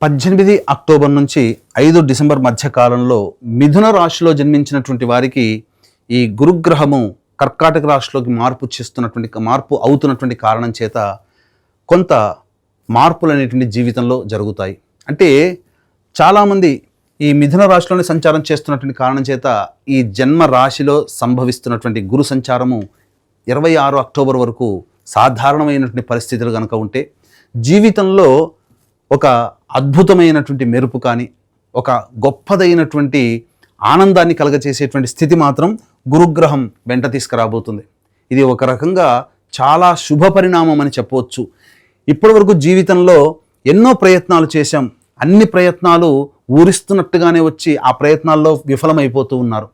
18 October నుంచి 5 December మధ్య కాలంలో మిథున రాశిలో జన్మించినటువంటి వారికి ఈ గురుగ్రహము కర్కాటక రాశిలోకి మార్పు అవుతున్నటువంటి కారణం చేత కొంత మార్పులు అనేటువంటి జీవితంలో జరుగుతాయి. అంటే చాలామంది ఈ మిథున రాశిలోనే సంచారం చేస్తున్నటువంటి కారణం చేత ఈ జన్మ రాశిలో సంభవిస్తున్నటువంటి గురు సంచారము 26 అక్టోబర్ వరకు సాధారణమైనటువంటి పరిస్థితులు కనుక ఉంటే, జీవితంలో ఒక అద్భుతమైనటువంటి మెరుపు కానీ ఒక గొప్పదైనటువంటి ఆనందాన్ని కలగచేసేటువంటి స్థితి మాత్రం గురుగ్రహం వెంట తీసుకురాబోతుంది. ఇది ఒక రకంగా చాలా శుభ పరిణామం అని చెప్పవచ్చు. ఇప్పటివరకు జీవితంలో ఎన్నో ప్రయత్నాలు చేశాం, అన్ని ప్రయత్నాలు ఊరిస్తున్నట్టుగానే వచ్చి ఆ ప్రయత్నాల్లో విఫలమైపోతూ ఉన్నారు.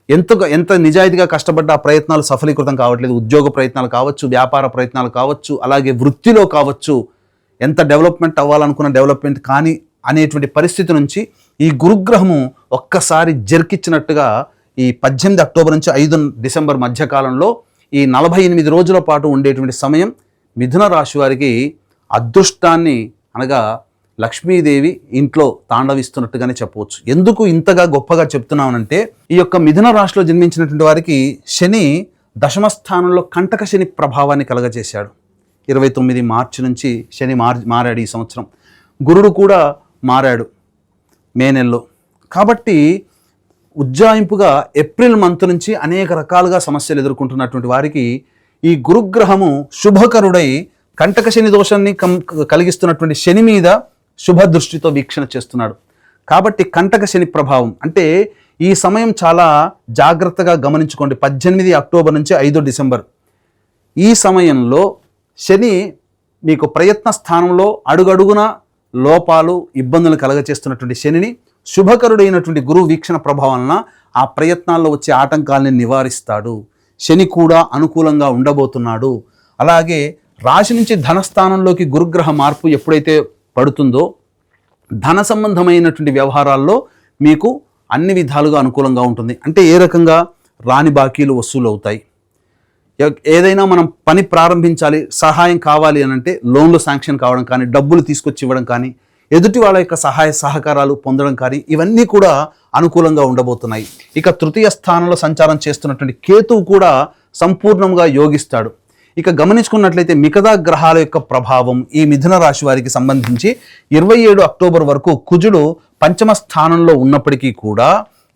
ఎంత నిజాయితీగా కష్టపడ్డ ఆ ప్రయత్నాలు సఫలీకృతం కావట్లేదు. ఉద్యోగ ప్రయత్నాలు కావచ్చు, వ్యాపార ప్రయత్నాలు కావచ్చు, అలాగే వృత్తిలో కావచ్చు, ఎంత డెవలప్మెంట్ అవ్వాలనుకున్న డెవలప్మెంట్ కానీ అనేటువంటి పరిస్థితి నుంచి ఈ గురుగ్రహము ఒక్కసారి జరికిచ్చినట్టుగా ఈ 18 అక్టోబర్ నుంచి 5 డిసెంబర్ మధ్యకాలంలో ఈ 48 రోజుల పాటు ఉండేటువంటి సమయం మిథున రాశి వారికి అదృష్టాన్ని అనగా లక్ష్మీదేవి ఇంట్లో తాండవిస్తున్నట్టుగానే చెప్పవచ్చు. ఎందుకు ఇంతగా గొప్పగా చెప్తున్నామనంటే, ఈ యొక్క మిథున రాశిలో జన్మించినటువంటి వారికి శని దశమ స్థానంలో కంటక శని ప్రభావాన్ని కలగజేశాడు. 29 మార్చి నుంచి శని మారాడు ఈ సంవత్సరం. గురుడు కూడా మారాడు మే నెలలో. కాబట్టి ఉజ్జాయింపుగా ఏప్రిల్ మంత్ నుంచి అనేక రకాలుగా సమస్యలు ఎదుర్కొంటున్నటువంటి వారికి ఈ గురుగ్రహము శుభకరుడై కంటక శని దోషాన్ని కలిగిస్తున్నటువంటి శని మీద శుభ దృష్టితో వీక్షణ చేస్తున్నాడు. కాబట్టి కంటక శని ప్రభావం అంటే ఈ సమయం చాలా జాగ్రత్తగా గమనించుకోండి. 18 అక్టోబర్ నుంచి 5 డిసెంబర్ ఈ సమయంలో శని మీకు ప్రయత్న స్థానంలో అడుగడుగున లోపాలు ఇబ్బందులు కలగచేస్తున్నటువంటి శనిని శుభకరుడైనటువంటి గురువు వీక్షణ ప్రభావం ఆ ప్రయత్నాల్లో వచ్చే ఆటంకాలని నివారిస్తాడు. శని కూడా అనుకూలంగా ఉండబోతున్నాడు. అలాగే రాశి నుంచి ధనస్థానంలోకి గురుగ్రహ మార్పు ఎప్పుడైతే పడుతుందో ధన సంబంధమైనటువంటి వ్యవహారాల్లో మీకు అన్ని విధాలుగా అనుకూలంగా ఉంటుంది. అంటే ఏ రకంగా రాని బాకీలు వసూలు అవుతాయి. ఏదైనా మనం పని ప్రారంభించాలి, సహాయం కావాలి అని అంటే లోన్లు శాంక్షన్ కావడం కానీ, డబ్బులు తీసుకొచ్చి ఇవ్వడం కానీ, ఎదుటి వాళ్ళ యొక్క సహాయ సహకారాలు పొందడం కానీ ఇవన్నీ కూడా అనుకూలంగా ఉండబోతున్నాయి. ఇక తృతీయ స్థానంలో సంచారం చేస్తున్నటువంటి కేతువు కూడా సంపూర్ణంగా యోగిస్తాడు. ఇక గమనించుకున్నట్లయితే మిగతా గ్రహాల యొక్క ప్రభావం ఈ మిథున రాశి వారికి సంబంధించి 27 అక్టోబర్ వరకు కుజుడు పంచమ స్థానంలో ఉన్నప్పటికీ కూడా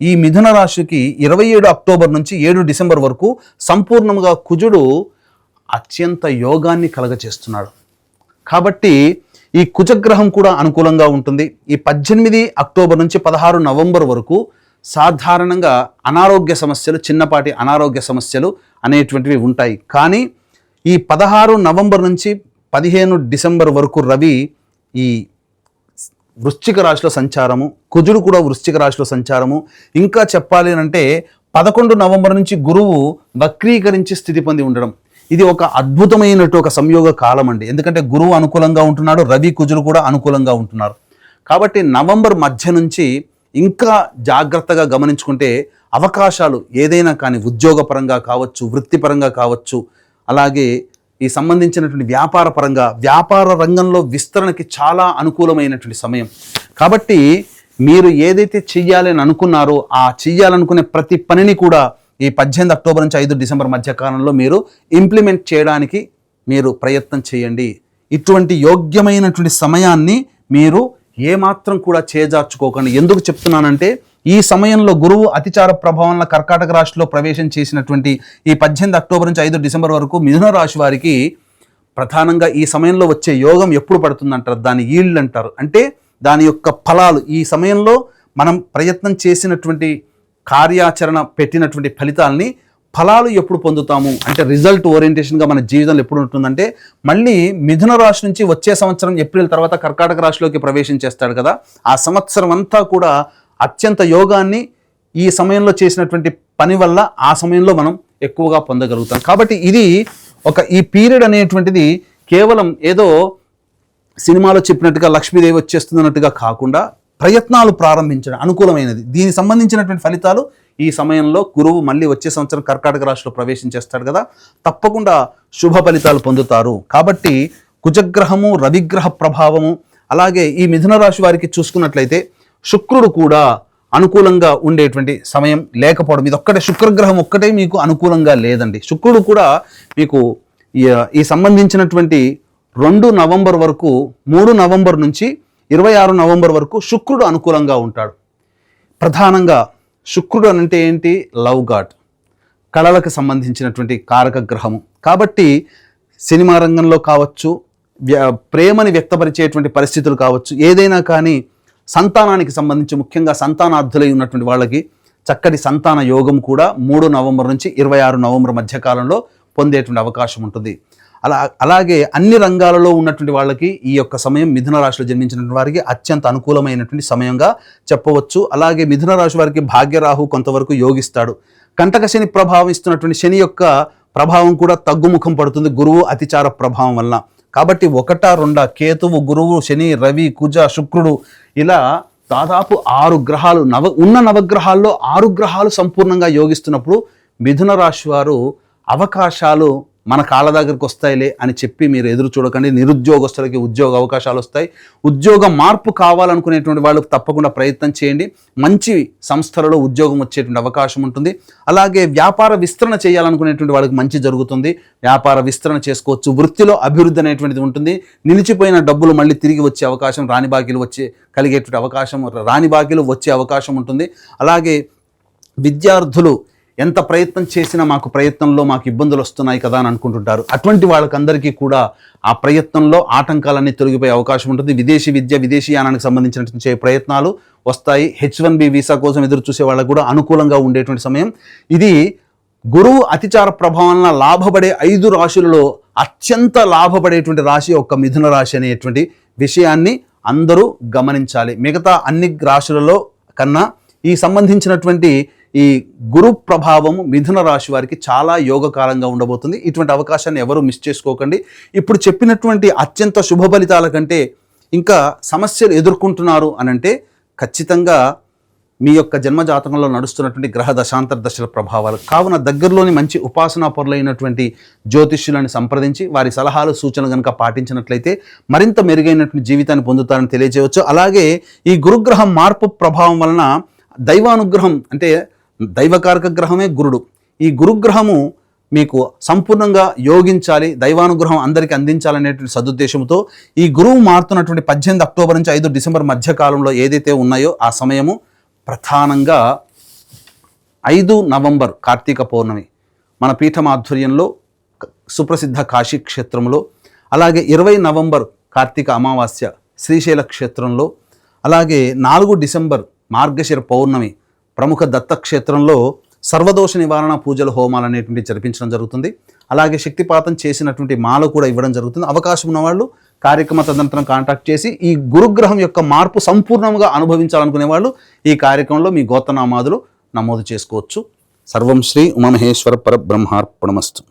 ఈ మిథున రాశికి 27 అక్టోబర్ నుంచి 7 డిసెంబర్ వరకు సంపూర్ణంగా కుజుడు అత్యంత యోగాన్ని కలగచేస్తున్నాడు. కాబట్టి ఈ కుజగ్రహం కూడా అనుకూలంగా ఉంటుంది. ఈ 18 అక్టోబర్ నుంచి 16 నవంబర్ వరకు సాధారణంగా అనారోగ్య సమస్యలు, చిన్నపాటి అనారోగ్య సమస్యలు అనేటువంటివి ఉంటాయి. కానీ ఈ 16 నవంబర్ నుంచి 15 డిసెంబర్ వరకు రవి ఈ వృశ్చిక రాశిలో సంచారము, కుజుడు కూడా వృశ్చిక రాశిలో సంచారము, ఇంకా చెప్పాలి అంటే 11 నవంబర్ నుంచి గురువు వక్రీకరించి స్థితి పొంది ఉండడం, ఇది ఒక అద్భుతమైనటువంటి ఒక సంయోగ కాలం అండి. ఎందుకంటే గురువు అనుకూలంగా ఉంటున్నాడు, రవి కుజుడు కూడా అనుకూలంగా ఉంటున్నారు. కాబట్టి నవంబర్ మధ్య నుంచి ఇంకా జాగ్రత్తగా గమనించుకుంటే అవకాశాలు ఏదైనా కానీ ఉద్యోగపరంగా కావచ్చు, వృత్తిపరంగా కావచ్చు, అలాగే ఈ సంబంధించినటువంటి వ్యాపార రంగంలో విస్తరణకి చాలా అనుకూలమైనటువంటి సమయం. కాబట్టి మీరు ఏదైతే చెయ్యాలని అనుకున్నారో ఆ చెయ్యాలనుకునే ప్రతి పనిని కూడా ఈ 18 అక్టోబర్ నుంచి 5 డిసెంబర్ మధ్య కాలంలో మీరు ఇంప్లిమెంట్ చేయడానికి మీరు ప్రయత్నం చేయండి. ఇటువంటి యోగ్యమైనటువంటి సమయాన్ని మీరు ఏమాత్రం కూడా చేజార్చుకోకండి. ఎందుకు చెప్తున్నానంటే, ఈ సమయంలో గురువు అతిచార ప్రభావంలో కర్కాటక రాశిలో ప్రవేశం చేసినటువంటి ఈ 18 అక్టోబర్ నుంచి 5 డిసెంబర్ వరకు మిథున రాశి వారికి ప్రధానంగా ఈ సమయంలో వచ్చే యోగం ఎప్పుడు పడుతుందంటారు, దాని ఈల్డ్ అంటారు. అంటే దాని యొక్క ఫలాలు ఈ సమయంలో మనం ప్రయత్నం చేసినటువంటి కార్యాచరణ పెట్టినటువంటి ఫలాలు ఎప్పుడు పొందుతాము అంటే రిజల్ట్ ఓరియంటేషన్గా మన జీవితంలో ఎప్పుడు ఉంటుందంటే, మళ్ళీ మిథున రాశి నుంచి వచ్చే సంవత్సరం ఏప్రిల్ తర్వాత కర్కాటక రాశిలోకి ప్రవేశం చేస్తాడు కదా, ఆ సంవత్సరం అంతా కూడా అత్యంత యోగాన్ని ఈ సమయంలో చేసినటువంటి పని వల్ల ఆ సమయంలో మనం ఎక్కువగా పొందగలుగుతాం. కాబట్టి ఇది ఈ పీరియడ్ అనేటువంటిది కేవలం ఏదో సినిమాలో చెప్పినట్టుగా లక్ష్మీదేవి వచ్చేస్తుంది అన్నట్టుగా కాకుండా ప్రయత్నాలు ప్రారంభించడం అనుకూలమైనది. దీనికి సంబంధించినటువంటి ఫలితాలు ఈ సమయంలో గురువు మళ్ళీ వచ్చే సంవత్సరం కర్కాటక రాశిలో ప్రవేశం చేస్తాడు కదా, తప్పకుండా శుభ ఫలితాలు పొందుతారు. కాబట్టి కుజగ్రహము, రవిగ్రహ ప్రభావము, అలాగే ఈ మిథున రాశి వారికి చూసుకున్నట్లయితే శుక్రుడు కూడా అనుకూలంగా ఉండేటువంటి సమయం లేకపోవడం, ఇది ఒక్కటే శుక్రగ్రహం ఒక్కటే మీకు అనుకూలంగా లేదండి. శుక్రుడు కూడా మీకు ఈ సంబంధించినటువంటి 2 నవంబర్ వరకు, 3 నవంబర్ నుంచి 26 నవంబర్ వరకు శుక్రుడు అనుకూలంగా ఉంటాడు. ప్రధానంగా శుక్రుడు అంటే ఏంటి? లవ్ గాడ్, కళలకు సంబంధించినటువంటి కారక గ్రహము. కాబట్టి సినిమా రంగంలో కావచ్చు, ప్రేమని వ్యక్తపరిచేటువంటి పరిస్థితులు కావచ్చు, ఏదైనా కానీ సంతానానికి సంబంధించి ముఖ్యంగా సంతానార్థులై ఉన్నటువంటి వాళ్ళకి చక్కటి సంతాన యోగం కూడా 3 నవంబర్ నుంచి 26 నవంబర్ మధ్యకాలంలో పొందేటువంటి అవకాశం ఉంటుంది. అలాగే అన్ని రంగాలలో ఉన్నటువంటి వాళ్ళకి ఈ యొక్క సమయం మిథున రాశిలో జన్మించినటువంటి వారికి అత్యంత అనుకూలమైనటువంటి సమయంగా చెప్పవచ్చు. అలాగే మిథున రాశి వారికి భాగ్యరాహు కొంతవరకు యోగిస్తాడు. కంటక శని ప్రభావం ఇస్తున్నటువంటి శని యొక్క ప్రభావం కూడా తగ్గుముఖం పడుతుంది గురువు అతిచార ప్రభావం వలన. కాబట్టి 1, 2 కేతువు, గురువు, శని, రవి, కుజ, శుక్రుడు ఇలా దాదాపు 6 గ్రహాలు ఉన్న నవగ్రహాల్లో 6 గ్రహాలు సంపూర్ణంగా యోగిస్తున్నప్పుడు మిథున రాశి వారు అవకాశాలు మన కాళ్ళ దగ్గరికి వస్తాయిలే అని చెప్పి మీరు ఎదురు చూడకండి. నిరుద్యోగస్తులకి ఉద్యోగ అవకాశాలు వస్తాయి. ఉద్యోగ మార్పు కావాలనుకునేటువంటి వాళ్ళకు తప్పకుండా ప్రయత్నం చేయండి. మంచి సంస్థలలో ఉద్యోగం వచ్చేటువంటి అవకాశం ఉంటుంది. అలాగే వ్యాపార విస్తరణ చేయాలనుకునేటువంటి వాళ్ళకి మంచి జరుగుతుంది. వ్యాపార విస్తరణ చేసుకోవచ్చు. వృత్తిలో అభివృద్ధి అనేటువంటిది ఉంటుంది. నిలిచిపోయిన డబ్బులు మళ్ళీ తిరిగి వచ్చే అవకాశం, రాని బాకీలు కలిగేటువంటి అవకాశం, రాని బాకీలు వచ్చే అవకాశం ఉంటుంది. అలాగే విద్యార్థులు ఎంత ప్రయత్నం చేసినా ప్రయత్నంలో మాకు ఇబ్బందులు వస్తున్నాయి కదా అని అనుకుంటుంటారు. అటువంటి వాళ్ళకందరికీ కూడా ఆ ప్రయత్నంలో ఆటంకాలన్నీ తొలగిపోయే అవకాశం ఉంటుంది. విదేశీ విద్య, విదేశీయానానికి సంబంధించినటువంటి ప్రయత్నాలు వస్తాయి. H1B వీసా కోసం ఎదురు చూసే వాళ్ళకు కూడా అనుకూలంగా ఉండేటువంటి సమయం ఇది. గురువు అతిచార ప్రభావం లాభపడే 5 రాశులలో అత్యంత లాభపడేటువంటి రాశి ఒక్క మిథున రాశి అనేటువంటి విషయాన్ని అందరూ గమనించాలి. మిగతా అన్ని రాశులలో కన్నా ఈ సంబంధించినటువంటి ఈ గురు ప్రభావము మిథున రాశి వారికి చాలా యోగకారంగా ఉండబోతుంది. ఇటువంటి అవకాశాన్ని ఎవరు మిస్ చేసుకోకండి. ఇప్పుడు చెప్పినటువంటి అత్యంత శుభ ఫలితాల కంటే ఇంకా సమస్యలు ఎదుర్కొంటున్నారు అనంటే ఖచ్చితంగా మీ యొక్క జన్మజాతకంలో నడుస్తున్నటువంటి గ్రహ దశాంతర దశల ప్రభావాలు. కావున దగ్గరలోని మంచి ఉపాసనా పరులైనటువంటి జ్యోతిష్యులను సంప్రదించి వారి సలహాలు సూచనలు కనుక పాటించినట్లయితే మరింత మెరుగైనటువంటి జీవితాన్ని పొందుతారని తెలియజేయవచ్చు. అలాగే ఈ గురుగ్రహం మార్పు ప్రభావం వలన దైవానుగ్రహం, అంటే దైవకారక గ్రహమే గురుడు. ఈ గురుగ్రహము మీకు సంపూర్ణంగా యోగించాలి, దైవానుగ్రహం అందరికీ అందించాలనేటువంటి సదుద్దేశంతో ఈ గురువు మారుతున్నటువంటి 18 అక్టోబర్ నుంచి 5 డిసెంబర్ మధ్యకాలంలో ఏదైతే ఉన్నాయో ఆ సమయము ప్రధానంగా 5 నవంబర్ కార్తీక పౌర్ణమి మన పీఠం ఆధ్వర్యంలో సుప్రసిద్ధ కాశీ క్షేత్రంలో, అలాగే 20 నవంబర్ కార్తీక అమావాస్య శ్రీశైల క్షేత్రంలో, అలాగే 4 డిసెంబర్ మార్గశిర పౌర్ణమి ప్రముఖ దత్తక్షేత్రంలో సర్వదోష నివారణ పూజలు, హోమాలు అనేటువంటి జరిపించడం జరుగుతుంది. అలాగే శక్తిపాతం చేసినటువంటి మాల కూడా ఇవ్వడం జరుగుతుంది. అవకాశం ఉన్నవాళ్ళు కార్యక్రమ తదనంతరం కాంటాక్ట్ చేసి ఈ గురుగ్రహం యొక్క మార్పు సంపూర్ణంగా అనుభవించాలనుకునే వాళ్ళు ఈ కార్యక్రమంలో మీ గోత్రనామాదులు నమోదు చేసుకోవచ్చు. సర్వం శ్రీ ఉమామహేశ్వర పరబ్రహ్మార్పణమస్తు.